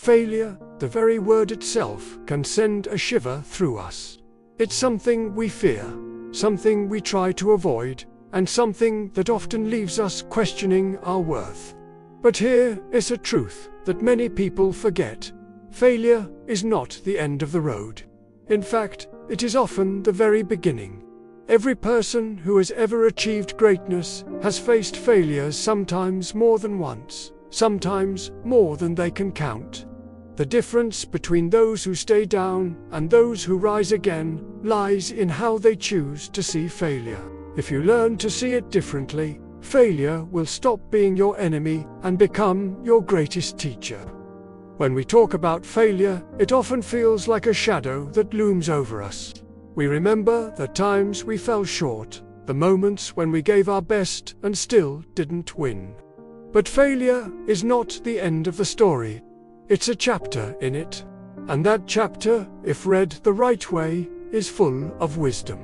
Failure, the very word itself, can send a shiver through us. It's something we fear, something we try to avoid, and something that often leaves us questioning our worth. But here is a truth that many people forget. Failure is not the end of the road. In fact, it is often the very beginning. Every person who has ever achieved greatness has faced failures, sometimes more than once, sometimes more than they can count. The difference between those who stay down and those who rise again lies in how they choose to see failure. If you learn to see it differently, failure will stop being your enemy and become your greatest teacher. When we talk about failure, it often feels like a shadow that looms over us. We remember the times we fell short, the moments when we gave our best and still didn't win. But failure is not the end of the story. It's a chapter in it. And that chapter, if read the right way, is full of wisdom.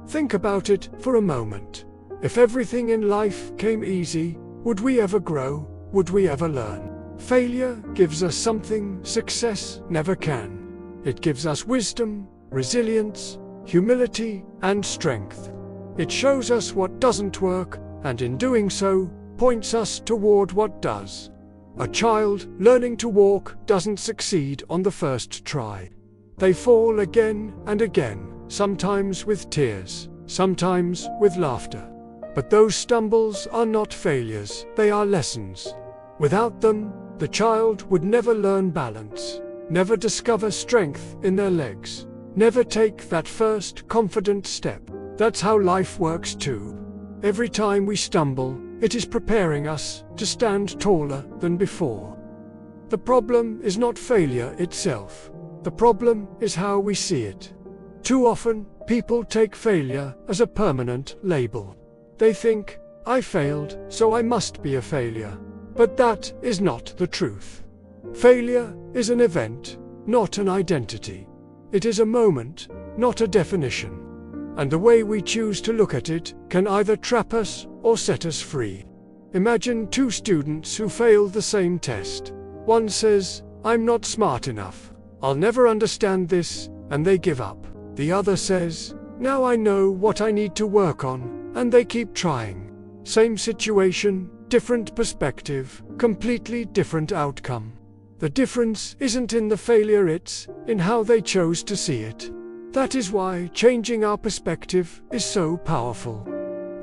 Think about it for a moment. If everything in life came easy, would we ever grow? Would we ever learn? Failure gives us something success never can. It gives us wisdom, resilience, humility, and strength. It shows us what doesn't work, and in doing so, points us toward what does. A child learning to walk doesn't succeed on the first try. They fall again and again, sometimes with tears, sometimes with laughter. But those stumbles are not failures, they are lessons. Without them, the child would never learn balance, never discover strength in their legs, never take that first confident step. That's how life works too. Every time we stumble, it is preparing us to stand taller than before. The problem is not failure itself. The problem is how we see it. Too often, people take failure as a permanent label. They think, I failed, so I must be a failure. But that is not the truth. Failure is an event, not an identity. It is a moment, not a definition. And the way we choose to look at it can either trap us or set us free. Imagine two students who fail the same test. One says, I'm not smart enough. I'll never understand this, and they give up. The other says, now I know what I need to work on, and they keep trying. Same situation, different perspective, completely different outcome. The difference isn't in the failure, it's in how they chose to see it. That is why changing our perspective is so powerful.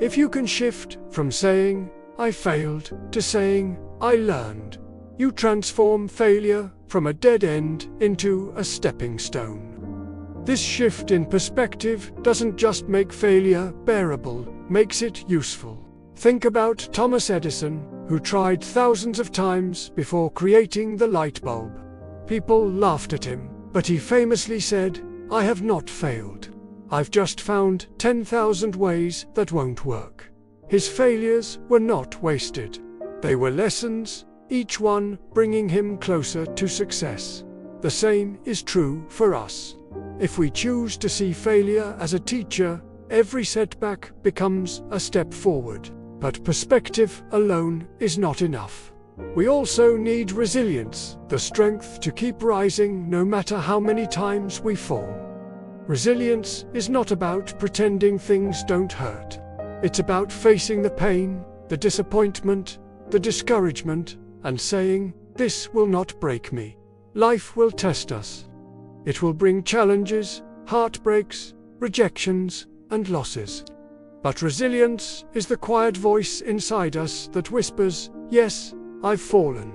If you can shift from saying, I failed, to saying, I learned, you transform failure from a dead end into a stepping stone. This shift in perspective doesn't just make failure bearable, makes it useful. Think about Thomas Edison, who tried thousands of times before creating the light bulb. People laughed at him, but he famously said, I have not failed. I've just found 10,000 ways that won't work. His failures were not wasted. They were lessons, each one bringing him closer to success. The same is true for us. If we choose to see failure as a teacher, every setback becomes a step forward. But perspective alone is not enough. We also need resilience, the strength to keep rising no matter how many times we fall. Resilience is not about pretending things don't hurt. It's about facing the pain, the disappointment, the discouragement, and saying, this will not break me. Life will test us. It will bring challenges, heartbreaks, rejections, and losses. But resilience is the quiet voice inside us that whispers, yes, I've fallen.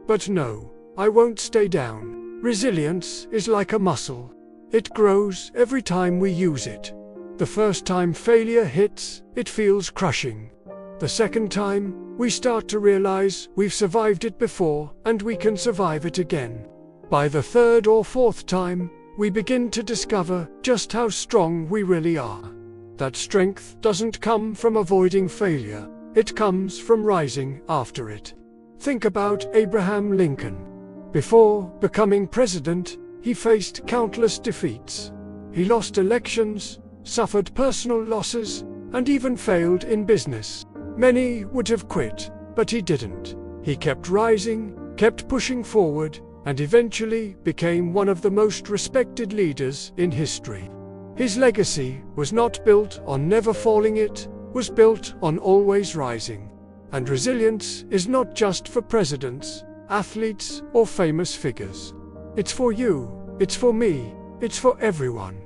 But no, I won't stay down. Resilience is like a muscle. It grows every time we use it. The first time failure hits, it feels crushing. The second time, we start to realize we've survived it before and we can survive it again. By the third or fourth time, we begin to discover just how strong we really are. That strength doesn't come from avoiding failure, it comes from rising after it. Think about Abraham Lincoln. Before becoming president, he faced countless defeats. He lost elections, suffered personal losses, and even failed in business. Many would have quit, but he didn't. He kept rising, kept pushing forward, and eventually became one of the most respected leaders in history. His legacy was not built on never falling, it was built on always rising. And resilience is not just for presidents, athletes, or famous figures. It's for you, it's for me, it's for everyone.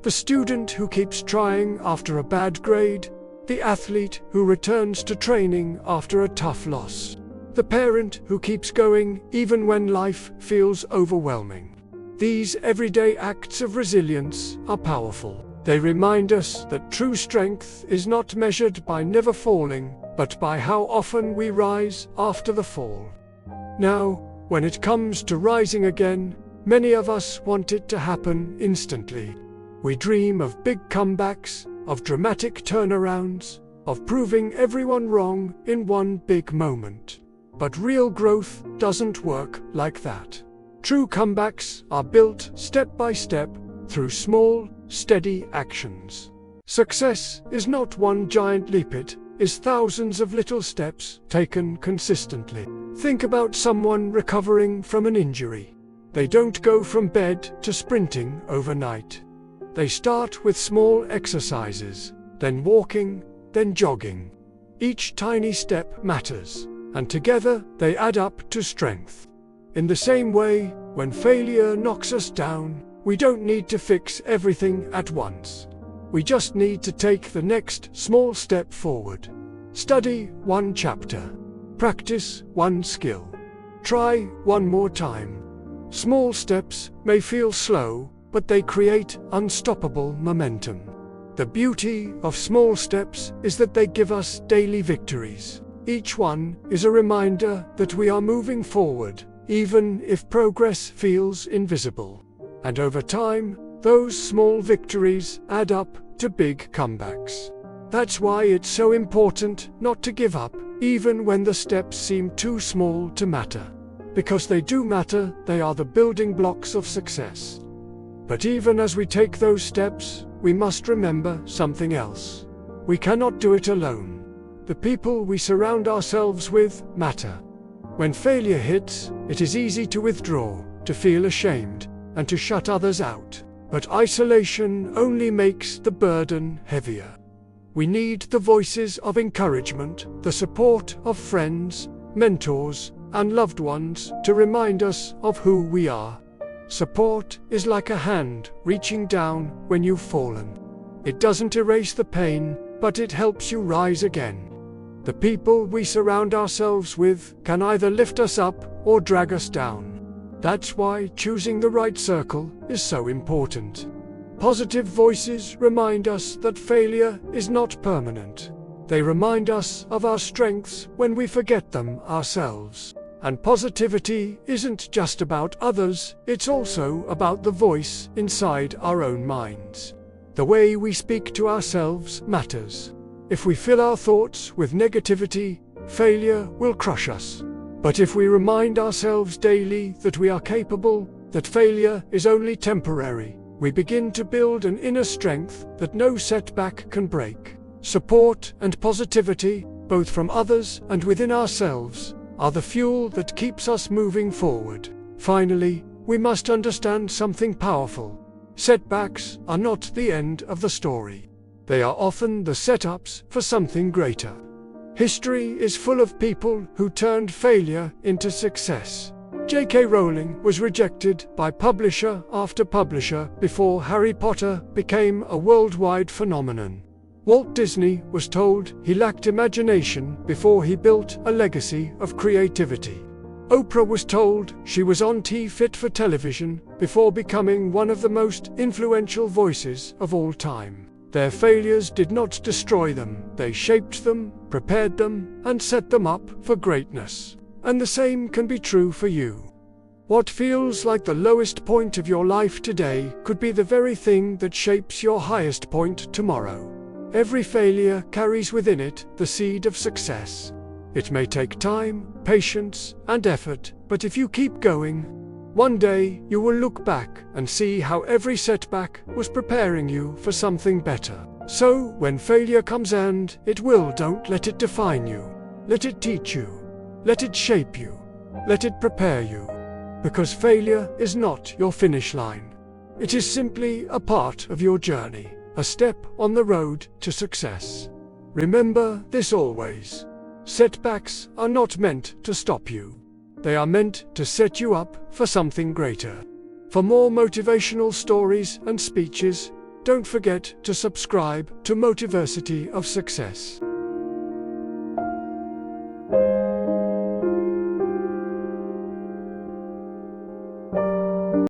The student who keeps trying after a bad grade, the athlete who returns to training after a tough loss, the parent who keeps going even when life feels overwhelming. These everyday acts of resilience are powerful. They remind us that true strength is not measured by never falling, but by how often we rise after the fall. Now, when it comes to rising again, many of us want it to happen instantly. We dream of big comebacks, of dramatic turnarounds, of proving everyone wrong in one big moment. But real growth doesn't work like that. True comebacks are built step by step through small, steady actions. Success is not one giant leap, it is thousands of little steps taken consistently. Think about someone recovering from an injury. They don't go from bed to sprinting overnight. They start with small exercises, then walking, then jogging. Each tiny step matters, and together they add up to strength. In the same way, when failure knocks us down, we don't need to fix everything at once. We just need to take the next small step forward. Study one chapter. Practice one skill. Try one more time. Small steps may feel slow, but they create unstoppable momentum. The beauty of small steps is that they give us daily victories. Each one is a reminder that we are moving forward, even if progress feels invisible. And over time, those small victories add up to big comebacks. That's why it's so important not to give up, even when the steps seem too small to matter. Because they do matter, they are the building blocks of success. But even as we take those steps, we must remember something else. We cannot do it alone. The people we surround ourselves with matter. When failure hits, it is easy to withdraw, to feel ashamed, and to shut others out. But isolation only makes the burden heavier. We need the voices of encouragement, the support of friends, mentors, and loved ones to remind us of who we are. Support is like a hand reaching down when you've fallen. It doesn't erase the pain, but it helps you rise again. The people we surround ourselves with can either lift us up or drag us down. That's why choosing the right circle is so important. Positive voices remind us that failure is not permanent. They remind us of our strengths when we forget them ourselves. And positivity isn't just about others, it's also about the voice inside our own minds. The way we speak to ourselves matters. If we fill our thoughts with negativity, failure will crush us. But if we remind ourselves daily that we are capable, that failure is only temporary, we begin to build an inner strength that no setback can break. Support and positivity, both from others and within ourselves, are the fuel that keeps us moving forward. Finally, we must understand something powerful. Setbacks are not the end of the story. They are often the setups for something greater. History is full of people who turned failure into success. J.K. Rowling was rejected by publisher after publisher before Harry Potter became a worldwide phenomenon. Walt Disney was told he lacked imagination before he built a legacy of creativity. Oprah was told she was too fit for television before becoming one of the most influential voices of all time. Their failures did not destroy them, they shaped them, prepared them, and set them up for greatness. And the same can be true for you. What feels like the lowest point of your life today could be the very thing that shapes your highest point tomorrow. Every failure carries within it the seed of success. It may take time, patience, and effort, but if you keep going, one day you will look back and see how every setback was preparing you for something better. So, when failure comes, and it will, don't let it define you. Let it teach you. Let it shape you. Let it prepare you. because failure is not your finish line. It is simply a part of your journey, a step on the road to success. Remember this always. Setbacks are not meant to stop you. They are meant to set you up for something greater. For more motivational stories and speeches, don't forget to subscribe to Motiversity of Success.